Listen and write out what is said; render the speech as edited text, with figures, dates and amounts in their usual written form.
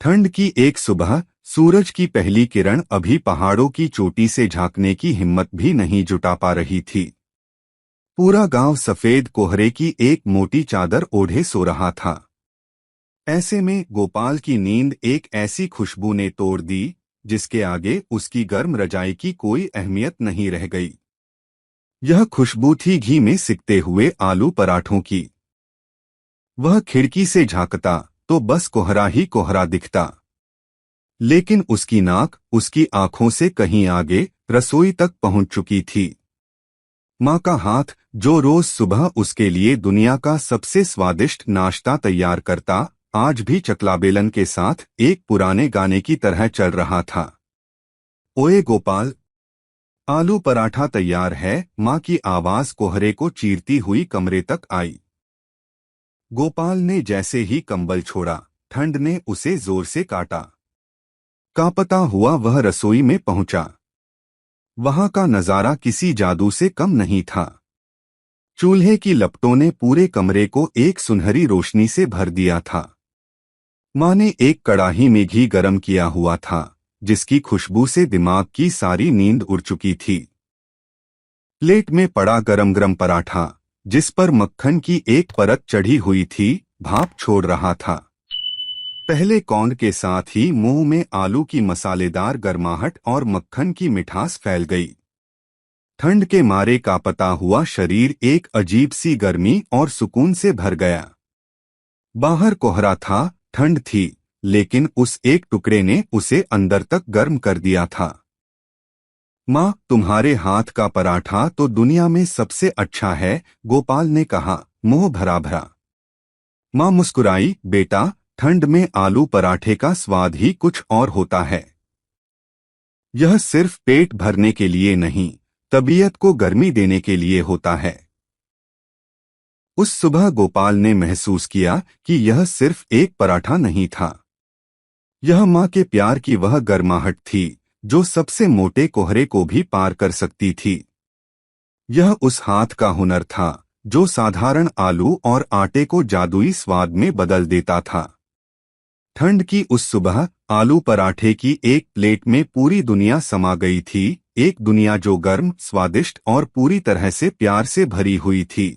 ठंड की एक सुबह सूरज की पहली किरण अभी पहाड़ों की चोटी से झांकने की हिम्मत भी नहीं जुटा पा रही थी। पूरा गांव सफेद कोहरे की एक मोटी चादर ओढ़े सो रहा था। ऐसे में गोपाल की नींद एक ऐसी खुशबू ने तोड़ दी जिसके आगे उसकी गर्म रजाई की कोई अहमियत नहीं रह गई। यह खुशबू थी घी में सिकते हुए आलू पराठों की। वह खिड़की से झांकता तो बस कोहरा ही कोहरा दिखता, लेकिन उसकी नाक उसकी आंखों से कहीं आगे रसोई तक पहुंच चुकी थी। माँ का हाथ जो रोज सुबह उसके लिए दुनिया का सबसे स्वादिष्ट नाश्ता तैयार करता, आज भी चकला बेलन के साथ एक पुराने गाने की तरह चल रहा था। ओए गोपाल, आलू पराठा तैयार है। माँ की आवाज कोहरे को चीरती हुई कमरे तक आई। गोपाल ने जैसे ही कंबल छोड़ा, ठंड ने उसे जोर से काटा। कांपता हुआ वह रसोई में पहुंचा। वहां का नजारा किसी जादू से कम नहीं था। चूल्हे की लपटों ने पूरे कमरे को एक सुनहरी रोशनी से भर दिया था। माँ ने एक कड़ाही में घी गरम किया हुआ था, जिसकी खुशबू से दिमाग की सारी नींद उड़ चुकी थी। प्लेट में पड़ा गरम गरम पराठा, जिस पर मक्खन की एक परत चढ़ी हुई थी, भाप छोड़ रहा था। पहले कौंद के साथ ही मुंह में आलू की मसालेदार गर्माहट और मक्खन की मिठास फैल गई। ठंड के मारे कांपता हुआ शरीर एक अजीब सी गर्मी और सुकून से भर गया। बाहर कोहरा था, ठंड थी, लेकिन उस एक टुकड़े ने उसे अंदर तक गर्म कर दिया था। माँ, तुम्हारे हाथ का पराठा तो दुनिया में सबसे अच्छा है, गोपाल ने कहा, मुंह भरा भरा। माँ मुस्कुराई, बेटा, ठंड में आलू पराठे का स्वाद ही कुछ और होता है। यह सिर्फ पेट भरने के लिए नहीं, तबीयत को गर्मी देने के लिए होता है। उस सुबह गोपाल ने महसूस किया कि यह सिर्फ एक पराठा नहीं था। यह माँ के प्यार की वह गर्माहट थी जो सबसे मोटे कोहरे को भी पार कर सकती थी। यह उस हाथ का हुनर था जो साधारण आलू और आटे को जादुई स्वाद में बदल देता था। ठंड की उस सुबह आलू पराठे की एक प्लेट में पूरी दुनिया समा गई थी, एक दुनिया जो गर्म, स्वादिष्ट और पूरी तरह से प्यार से भरी हुई थी।